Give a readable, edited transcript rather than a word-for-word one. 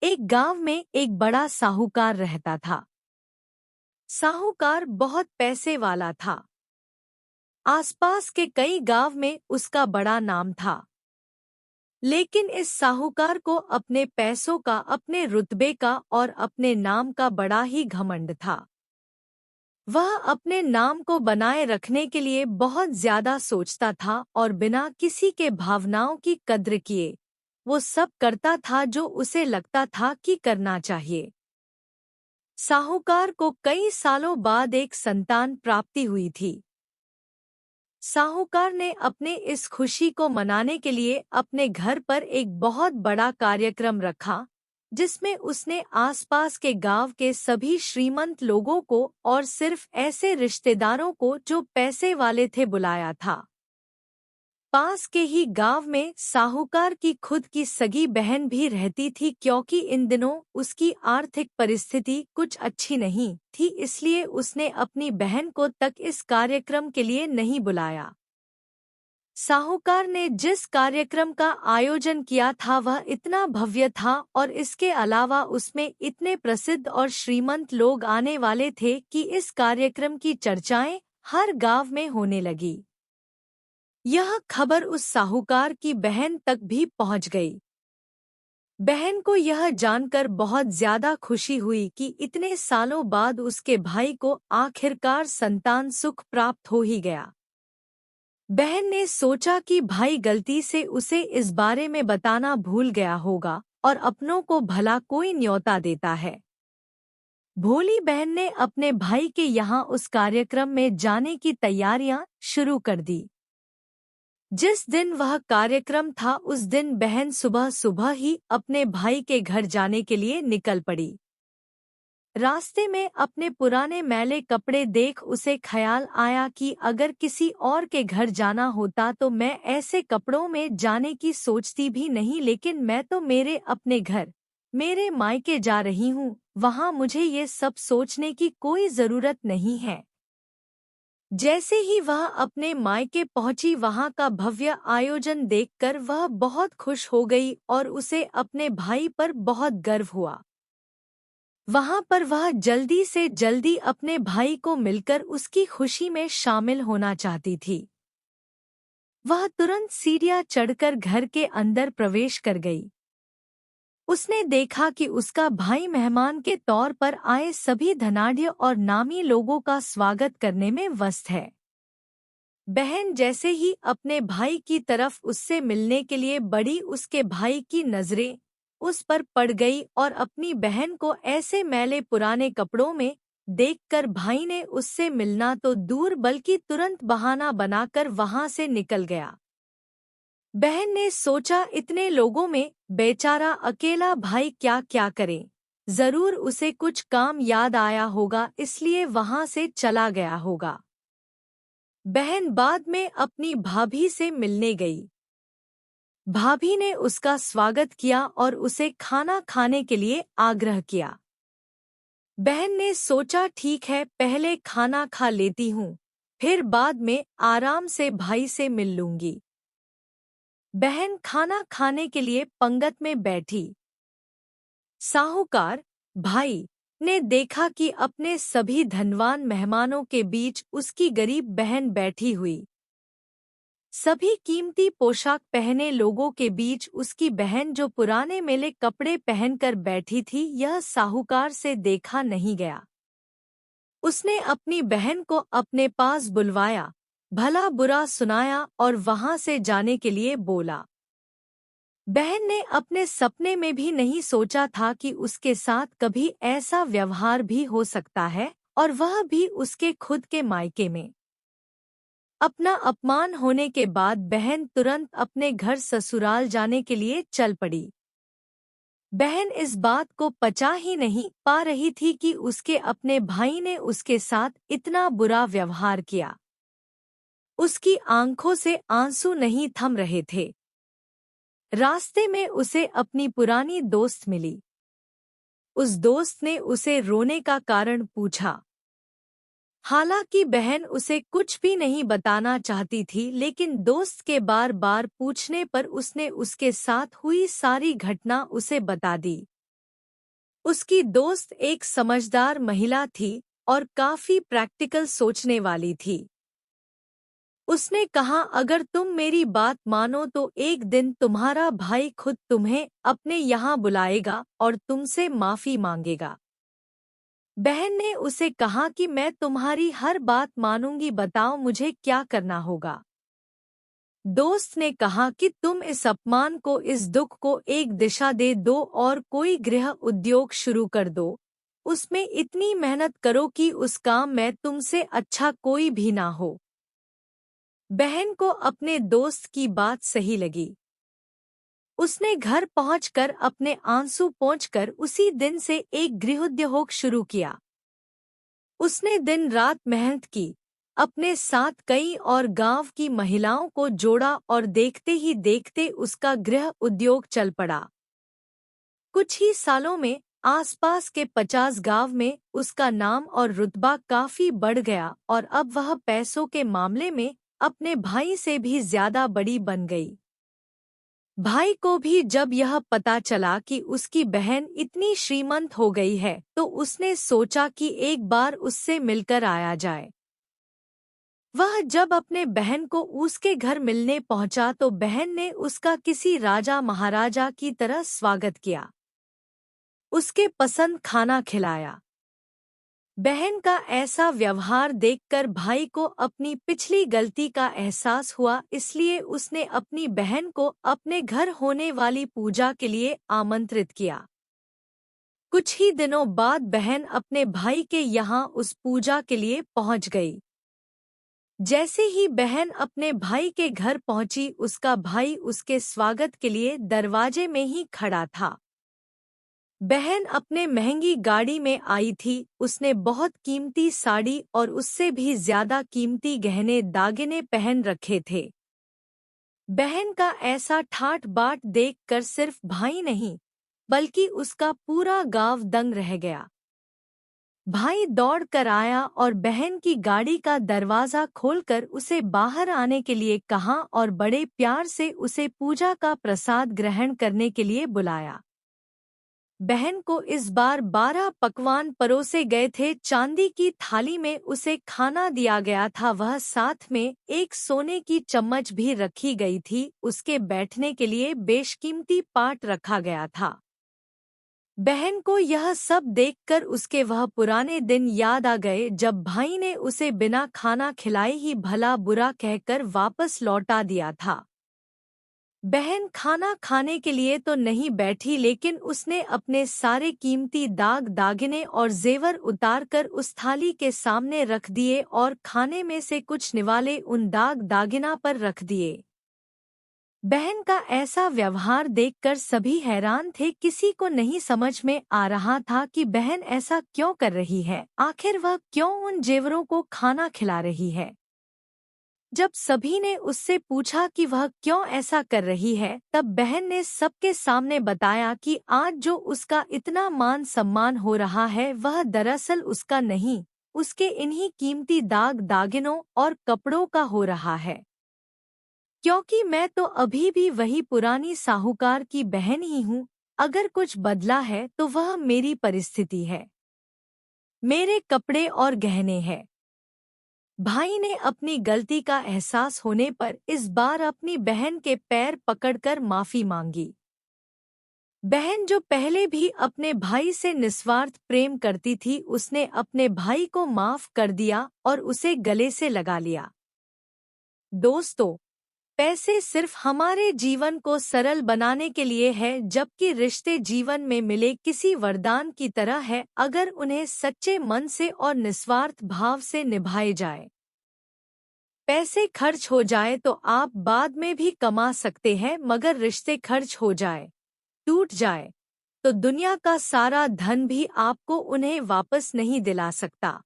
एक गांव में एक बड़ा साहूकार रहता था। साहूकार बहुत पैसे वाला था। आसपास के कई गांव में उसका बड़ा नाम था। लेकिन इस साहूकार को अपने पैसों का, अपने रुतबे का और अपने नाम का बड़ा ही घमंड था। वह अपने नाम को बनाए रखने के लिए बहुत ज्यादा सोचता था और बिना किसी के भावनाओं की कद्र किए वो सब करता था जो उसे लगता था कि करना चाहिए। साहूकार को कई सालों बाद एक संतान प्राप्ति हुई थी। साहूकार ने अपने इस खुशी को मनाने के लिए अपने घर पर एक बहुत बड़ा कार्यक्रम रखा, जिसमें उसने आसपास के गांव के सभी श्रीमंत लोगों को और सिर्फ ऐसे रिश्तेदारों को जो पैसे वाले थे बुलाया था। पास के ही गांव में साहूकार की खुद की सगी बहन भी रहती थी, क्योंकि इन दिनों उसकी आर्थिक परिस्थिति कुछ अच्छी नहीं थी, इसलिए उसने अपनी बहन को तक इस कार्यक्रम के लिए नहीं बुलाया। साहूकार ने जिस कार्यक्रम का आयोजन किया था वह इतना भव्य था और इसके अलावा उसमें इतने प्रसिद्ध और श्रीमंत लोग आने वाले थे कि इस कार्यक्रम की चर्चाएं हर गांव में होने लगी। यह खबर उस साहूकार की बहन तक भी पहुंच गई। बहन को यह जानकर बहुत ज्यादा खुशी हुई कि इतने सालों बाद उसके भाई को आखिरकार संतान सुख प्राप्त हो ही गया। बहन ने सोचा कि भाई गलती से उसे इस बारे में बताना भूल गया होगा और अपनों को भला कोई न्योता देता है। भोली बहन ने अपने भाई के यहाँ उस कार्यक्रम में जाने की तैयारियां शुरू कर दी। जिस दिन वह कार्यक्रम था उस दिन बहन सुबह सुबह ही अपने भाई के घर जाने के लिए निकल पड़ी। रास्ते में अपने पुराने मैले कपड़े देख उसे ख्याल आया कि अगर किसी और के घर जाना होता तो मैं ऐसे कपड़ों में जाने की सोचती भी नहीं, लेकिन मैं तो मेरे अपने घर, मेरे मायके जा रही हूँ, वहाँ मुझे ये सब सोचने की कोई जरूरत नहीं है। जैसे ही वह अपने मायके पहुंची, वहां का भव्य आयोजन देखकर वह बहुत खुश हो गई और उसे अपने भाई पर बहुत गर्व हुआ। वहां पर वह जल्दी से जल्दी अपने भाई को मिलकर उसकी खुशी में शामिल होना चाहती थी। वह तुरंत सीढ़ियां चढ़कर घर के अंदर प्रवेश कर गई। उसने देखा कि उसका भाई मेहमान के तौर पर आए सभी धनाढ्य और नामी लोगों का स्वागत करने में व्यस्त है। बहन जैसे ही अपने भाई की तरफ उससे मिलने के लिए बढ़ी, उसके भाई की नजरें उस पर पड़ गई और अपनी बहन को ऐसे मैले पुराने कपड़ों में देखकर भाई ने उससे मिलना तो दूर बल्कि तुरंत बहाना बनाकर वहां से निकल गया। बहन ने सोचा इतने लोगों में बेचारा अकेला भाई क्या क्या करे, जरूर उसे कुछ काम याद आया होगा, इसलिए वहां से चला गया होगा। बहन बाद में अपनी भाभी से मिलने गई। भाभी ने उसका स्वागत किया और उसे खाना खाने के लिए आग्रह किया। बहन ने सोचा ठीक है, पहले खाना खा लेती हूँ, फिर बाद में आराम से भाई से मिल लूंगी। बहन खाना खाने के लिए पंगत में बैठी। साहूकार भाई ने देखा कि अपने सभी धनवान मेहमानों के बीच उसकी गरीब बहन बैठी हुई। सभी कीमती पोशाक पहने लोगों के बीच उसकी बहन जो पुराने मेले कपड़े पहनकर बैठी थी, यह साहूकार से देखा नहीं गया। उसने अपनी बहन को अपने पास बुलवाया, भला बुरा सुनाया और वहां से जाने के लिए बोला। बहन ने अपने सपने में भी नहीं सोचा था कि उसके साथ कभी ऐसा व्यवहार भी हो सकता है, और वह भी उसके खुद के मायके में। अपना अपमान होने के बाद बहन तुरंत अपने घर ससुराल जाने के लिए चल पड़ी। बहन इस बात को पचा ही नहीं पा रही थी कि उसके अपने भाई ने उसके साथ इतना बुरा व्यवहार किया। उसकी आंखों से आंसू नहीं थम रहे थे। रास्ते में उसे अपनी पुरानी दोस्त मिली। उस दोस्त ने उसे रोने का कारण पूछा। हालांकि बहन उसे कुछ भी नहीं बताना चाहती थी, लेकिन दोस्त के बार बार पूछने पर उसने उसके साथ हुई सारी घटना उसे बता दी। उसकी दोस्त एक समझदार महिला थी और काफी प्रैक्टिकल सोचने वाली थी। उसने कहा, अगर तुम मेरी बात मानो तो एक दिन तुम्हारा भाई खुद तुम्हें अपने यहाँ बुलाएगा और तुमसे माफी मांगेगा। बहन ने उसे कहा कि मैं तुम्हारी हर बात मानूंगी, बताओ मुझे क्या करना होगा। दोस्त ने कहा कि तुम इस अपमान को, इस दुख को एक दिशा दे दो और कोई गृह उद्योग शुरू कर दो। उसमें इतनी मेहनत करो कि उस काम में तुमसे अच्छा कोई भी ना हो। बहन को अपने दोस्त की बात सही लगी। उसने घर पहुंचकर अपने आंसू पोंछकर उसी दिन से एक गृहोद्योग शुरू किया। उसने दिन रात मेहनत की, अपने साथ कई और गांव की महिलाओं को जोड़ा और देखते ही देखते उसका गृह उद्योग चल पड़ा। कुछ ही सालों में आसपास के 50 गांव में उसका नाम और रुतबा काफी बढ़ गया और अब वह पैसों के मामले में अपने भाई से भी ज्यादा बड़ी बन गई। भाई को भी जब यह पता चला कि उसकी बहन इतनी श्रीमंत हो गई है तो उसने सोचा कि एक बार उससे मिलकर आया जाए। वह जब अपने बहन को उसके घर मिलने पहुंचा तो बहन ने उसका किसी राजा महाराजा की तरह स्वागत किया, उसके पसंद खाना खिलाया। बहन का ऐसा व्यवहार देखकर भाई को अपनी पिछली गलती का एहसास हुआ, इसलिए उसने अपनी बहन को अपने घर होने वाली पूजा के लिए आमंत्रित किया। कुछ ही दिनों बाद बहन अपने भाई के यहाँ उस पूजा के लिए पहुंच गई। जैसे ही बहन अपने भाई के घर पहुंची, उसका भाई उसके स्वागत के लिए दरवाजे में ही खड़ा था। बहन अपने महंगी गाड़ी में आई थी, उसने बहुत कीमती साड़ी और उससे भी ज्यादा कीमती गहने दागिने पहन रखे थे। बहन का ऐसा ठाट बाट देखकर सिर्फ भाई नहीं बल्कि उसका पूरा गांव दंग रह गया। भाई दौड़ कर आया और बहन की गाड़ी का दरवाजा खोलकर उसे बाहर आने के लिए कहा और बड़े प्यार से उसे पूजा का प्रसाद ग्रहण करने के लिए बुलाया। बहन को इस बार 12 पकवान परोसे गए थे, चांदी की थाली में उसे खाना दिया गया था, वह साथ में एक सोने की चम्मच भी रखी गई थी, उसके बैठने के लिए बेशकीमती पाट रखा गया था। बहन को यह सब देखकर उसके वह पुराने दिन याद आ गए जब भाई ने उसे बिना खाना खिलाए ही भला बुरा कहकर वापस लौटा दिया था। बहन खाना खाने के लिए तो नहीं बैठी, लेकिन उसने अपने सारे कीमती दाग दागिने और जेवर उतारकर उस थाली के सामने रख दिए और खाने में से कुछ निवाले उन दाग दागिना पर रख दिए। बहन का ऐसा व्यवहार देखकर सभी हैरान थे, किसी को नहीं समझ में आ रहा था कि बहन ऐसा क्यों कर रही है, आखिर वह क्यों उन जेवरों को खाना खिला रही है। जब सभी ने उससे पूछा कि वह क्यों ऐसा कर रही है, तब बहन ने सबके सामने बताया कि आज जो उसका इतना मान सम्मान हो रहा है वह दरअसल उसका नहीं, उसके इन्हीं कीमती दाग दागिनों और कपड़ों का हो रहा है। क्योंकि मैं तो अभी भी वही पुरानी साहूकार की बहन ही हूँ, अगर कुछ बदला है तो वह मेरी परिस्थिति है, मेरे कपड़े और गहने हैं। भाई ने अपनी गलती का एहसास होने पर इस बार अपनी बहन के पैर पकड़कर माफी मांगी। बहन जो पहले भी अपने भाई से निस्वार्थ प्रेम करती थी, उसने अपने भाई को माफ कर दिया और उसे गले से लगा लिया। दोस्तों, पैसे सिर्फ हमारे जीवन को सरल बनाने के लिए है, जबकि रिश्ते जीवन में मिले किसी वरदान की तरह है अगर उन्हें सच्चे मन से और निस्वार्थ भाव से निभाए जाए। पैसे खर्च हो जाए तो आप बाद में भी कमा सकते हैं, मगर रिश्ते खर्च हो जाए, टूट जाए तो दुनिया का सारा धन भी आपको उन्हें वापस नहीं दिला सकता।